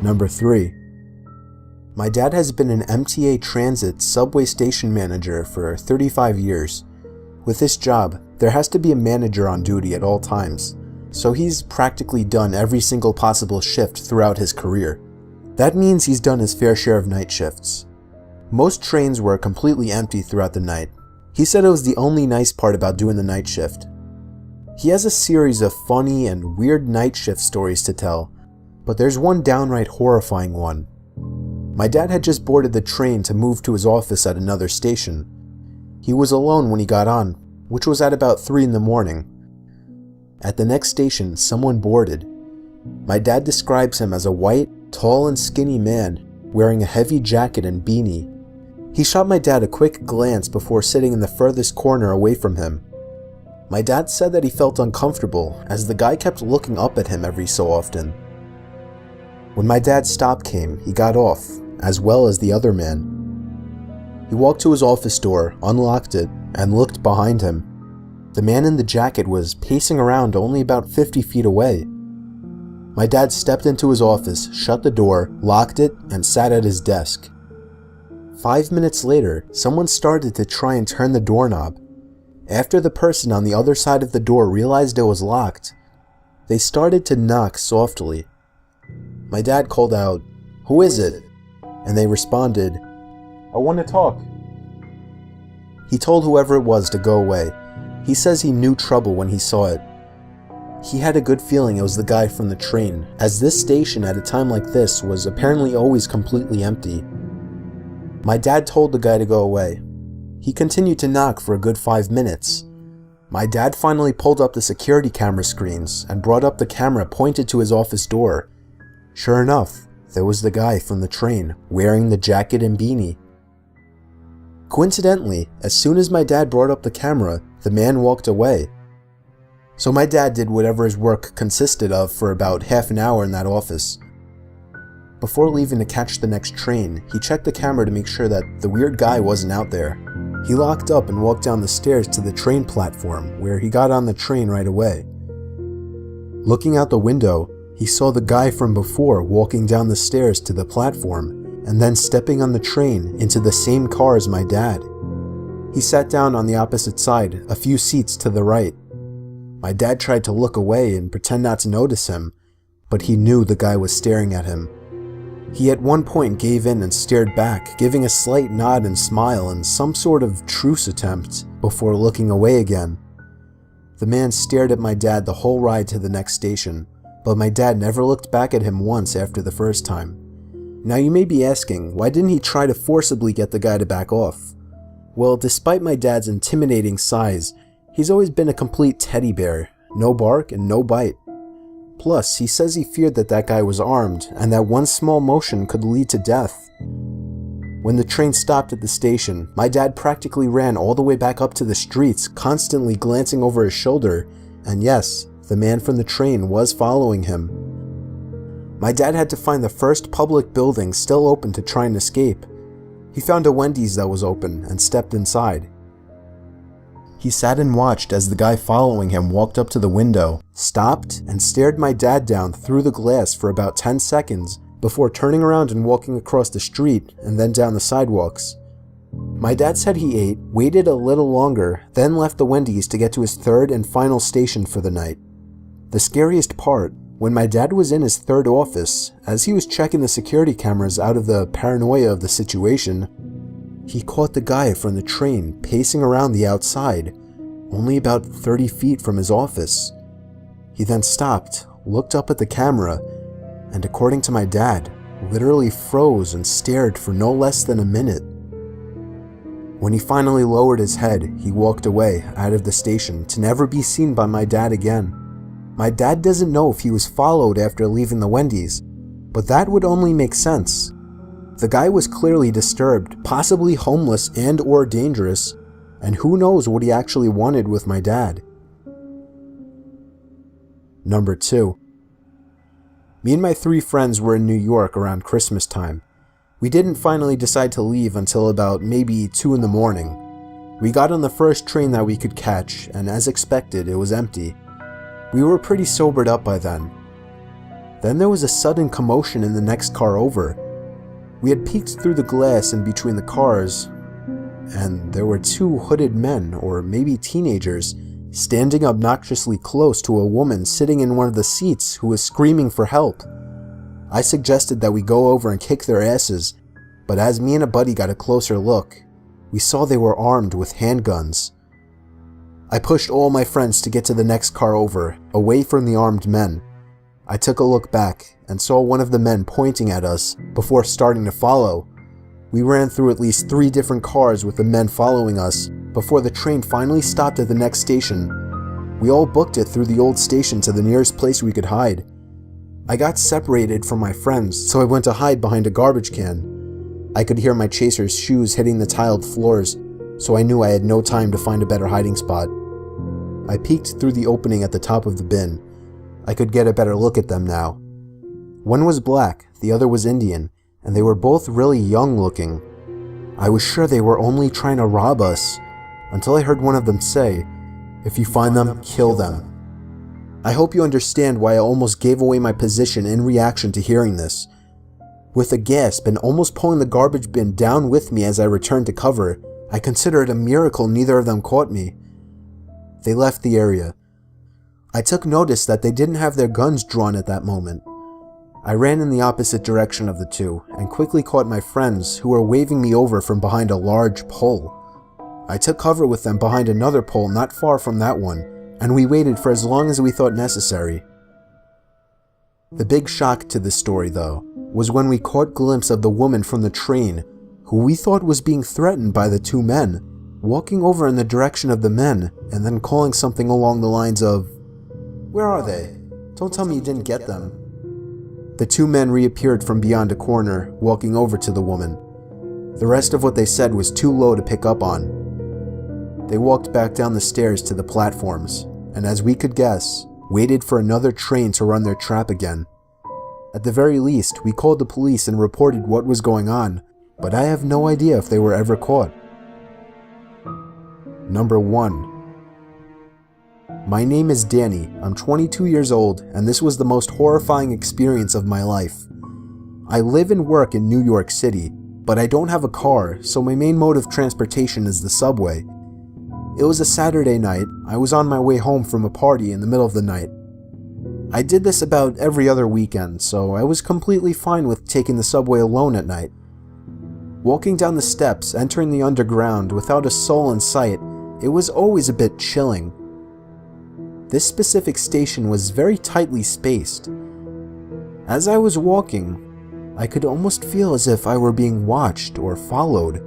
Number 3. My dad has been an MTA Transit subway station manager for 35 years. With this job, there has to be a manager on duty at all times, so he's practically done every single possible shift throughout his career. That means he's done his fair share of night shifts. Most trains were completely empty throughout the night. He said it was the only nice part about doing the night shift. He has a series of funny and weird night shift stories to tell, but there's one downright horrifying one. My dad had just boarded the train to move to his office at another station. He was alone when he got on, which was at about 3 in the morning. At the next station, someone boarded. My dad describes him as a white, tall and skinny man, wearing a heavy jacket and beanie. He shot my dad a quick glance before sitting in the furthest corner away from him. My dad said that he felt uncomfortable as the guy kept looking up at him every so often. When my dad's stop came, he got off, as well as the other man. He walked to his office door, unlocked it, and looked behind him. The man in the jacket was pacing around only about 50 feet away. My dad stepped into his office, shut the door, locked it, and sat at his desk. 5 minutes later, someone started to try and turn the doorknob. After the person on the other side of the door realized it was locked, they started to knock softly. My dad called out, "Who is it?" And they responded, "I want to talk." He told whoever it was to go away. He says he knew trouble when he saw it. He had a good feeling it was the guy from the train, as this station at a time like this was apparently always completely empty. My dad told the guy to go away. He continued to knock for a good 5 minutes. My dad finally pulled up the security camera screens and brought up the camera pointed to his office door. Sure enough, there was the guy from the train, wearing the jacket and beanie. Coincidentally, as soon as my dad brought up the camera, the man walked away. So my dad did whatever his work consisted of for about half an hour in that office. Before leaving to catch the next train, he checked the camera to make sure that the weird guy wasn't out there. He locked up and walked down the stairs to the train platform, where he got on the train right away. Looking out the window, he saw the guy from before walking down the stairs to the platform, and then stepping on the train into the same car as my dad. He sat down on the opposite side, a few seats to the right. My dad tried to look away and pretend not to notice him, but he knew the guy was staring at him. He at one point gave in and stared back, giving a slight nod and smile in some sort of truce attempt before looking away again. The man stared at my dad the whole ride to the next station, but my dad never looked back at him once after the first time. Now you may be asking, why didn't he try to forcibly get the guy to back off? Well, despite my dad's intimidating size, he's always been a complete teddy bear, no bark and no bite. Plus, he says he feared that guy was armed and that one small motion could lead to death. When the train stopped at the station, my dad practically ran all the way back up to the streets, constantly glancing over his shoulder, and yes, the man from the train was following him. My dad had to find the first public building still open to try and escape. He found a Wendy's that was open and stepped inside. He sat and watched as the guy following him walked up to the window, stopped, and stared my dad down through the glass for about 10 seconds before turning around and walking across the street and then down the sidewalks. My dad said he ate, waited a little longer, then left the Wendy's to get to his third and final station for the night. The scariest part, when my dad was in his third office, as he was checking the security cameras out of the paranoia of the situation, he caught the guy from the train pacing around the outside, only about 30 feet from his office. He then stopped, looked up at the camera, and according to my dad, literally froze and stared for no less than a minute. When he finally lowered his head, he walked away out of the station to never be seen by my dad again. My dad doesn't know if he was followed after leaving the Wendy's, but that would only make sense. The guy was clearly disturbed, possibly homeless and or dangerous, and who knows what he actually wanted with my dad. Number 2. Me and my 3 friends were in New York around Christmas time. We didn't finally decide to leave until about maybe 2 in the morning. We got on the first train that we could catch, and as expected, it was empty. We were pretty sobered up by then. Then there was a sudden commotion in the next car over. We had peeked through the glass in between the cars, and there were two hooded men, or maybe teenagers, standing obnoxiously close to a woman sitting in one of the seats who was screaming for help. I suggested that we go over and kick their asses, but as me and a buddy got a closer look, we saw they were armed with handguns. I pushed all my friends to get to the next car over, away from the armed men. I took a look back and saw one of the men pointing at us before starting to follow. We ran through at least 3 different cars with the men following us before the train finally stopped at the next station. We all booked it through the old station to the nearest place we could hide. I got separated from my friends, so I went to hide behind a garbage can. I could hear my chaser's shoes hitting the tiled floors, so I knew I had no time to find a better hiding spot. I peeked through the opening at the top of the bin. I could get a better look at them now. One was black, the other was Indian, and they were both really young looking. I was sure they were only trying to rob us, until I heard one of them say, "If you find them, kill them." I hope you understand why I almost gave away my position in reaction to hearing this. With a gasp and almost pulling the garbage bin down with me as I returned to cover, I consider it a miracle neither of them caught me. They left the area. I took notice that they didn't have their guns drawn at that moment. I ran in the opposite direction of the two and quickly caught my friends who were waving me over from behind a large pole. I took cover with them behind another pole not far from that one, and we waited for as long as we thought necessary. The big shock to this story, though, was when we caught glimpse of the woman from the train, who we thought was being threatened by the 2 men, walking over in the direction of the men and then calling something along the lines of, "Where are they? Don't tell me you didn't get them." The 2 men reappeared from beyond a corner, walking over to the woman. The rest of what they said was too low to pick up on. They walked back down the stairs to the platforms, and as we could guess, waited for another train to run their trap again. At the very least, we called the police and reported what was going on, but I have no idea if they were ever caught. Number 1. My name is Danny, I'm 22 years old, and this was the most horrifying experience of my life. I live and work in New York City, but I don't have a car, so my main mode of transportation is the subway. It was a Saturday night. I was on my way home from a party in the middle of the night. I did this about every other weekend, so I was completely fine with taking the subway alone at night. Walking down the steps, entering the underground without a soul in sight, it was always a bit chilling. This specific station was very tightly spaced. As I was walking, I could almost feel as if I were being watched or followed,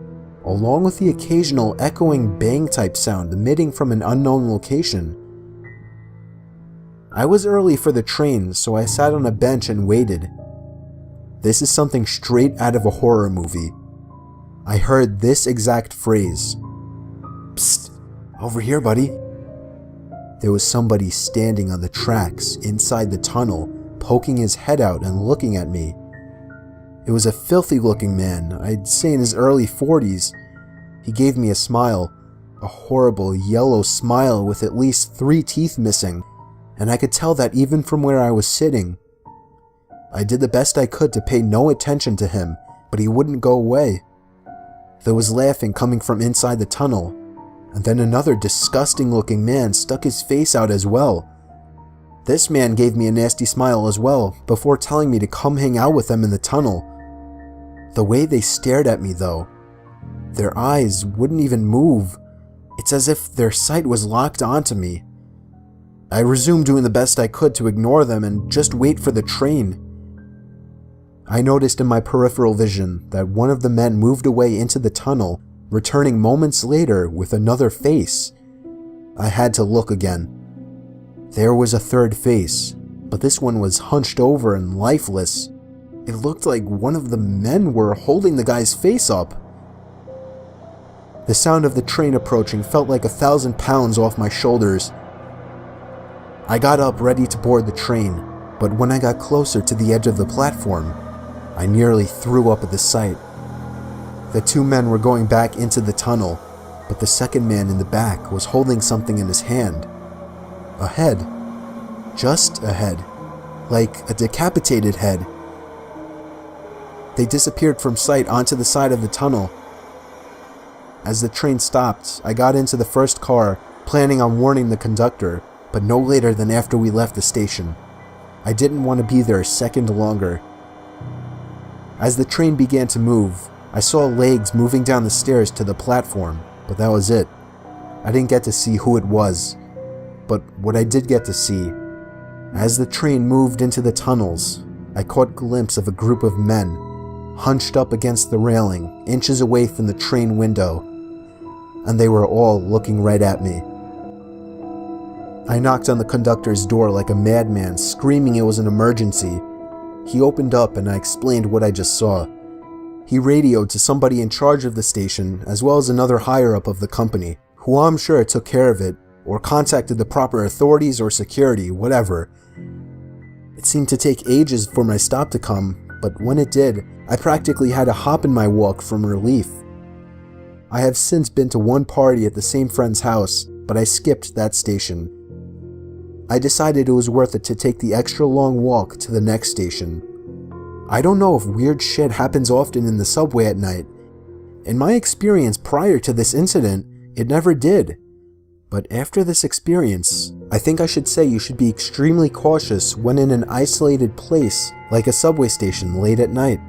along with the occasional echoing bang-type sound emitting from an unknown location. I was early for the train, so I sat on a bench and waited. This is something straight out of a horror movie. I heard this exact phrase. "Psst, over here, buddy." There was somebody standing on the tracks inside the tunnel, poking his head out and looking at me. It was a filthy-looking man, I'd say in his early 40s. He gave me a smile, a horrible yellow smile with at least 3 teeth missing, and I could tell that even from where I was sitting. I did the best I could to pay no attention to him, but he wouldn't go away. There was laughing coming from inside the tunnel, and then another disgusting-looking man stuck his face out as well. This man gave me a nasty smile as well, before telling me to come hang out with them in the tunnel. The way they stared at me, though, their eyes wouldn't even move. It's as if their sight was locked onto me. I resumed doing the best I could to ignore them and just wait for the train. I noticed in my peripheral vision that one of the men moved away into the tunnel, returning moments later with another face. I had to look again. There was a third face, but this one was hunched over and lifeless. It looked like one of the men were holding the guy's face up. The sound of the train approaching felt like 1,000 pounds off my shoulders. I got up ready to board the train, but when I got closer to the edge of the platform, I nearly threw up at the sight. The 2 men were going back into the tunnel, but the second man in the back was holding something in his hand. A head. Just a head. like a decapitated head. They disappeared from sight onto the side of the tunnel. As the train stopped, I got into the first car, planning on warning the conductor, but no later than after we left the station. I didn't want to be there a second longer. As the train began to move, I saw legs moving down the stairs to the platform, but that was it. I didn't get to see who it was, but what I did get to see, as the train moved into the tunnels, I caught a glimpse of a group of men, hunched up against the railing, inches away from the train window, and they were all looking right at me. I knocked on the conductor's door like a madman, screaming it was an emergency. He opened up and I explained what I just saw. He radioed to somebody in charge of the station, as well as another higher-up of the company, who I'm sure took care of it, or contacted the proper authorities or security, whatever. It seemed to take ages for my stop to come, but when it did, I practically had to hop in my walk from relief. I have since been to one party at the same friend's house, but I skipped that station. I decided it was worth it to take the extra long walk to the next station. I don't know if weird shit happens often in the subway at night. In my experience prior to this incident, it never did. But after this experience, I think I should say you should be extremely cautious when in an isolated place like a subway station late at night.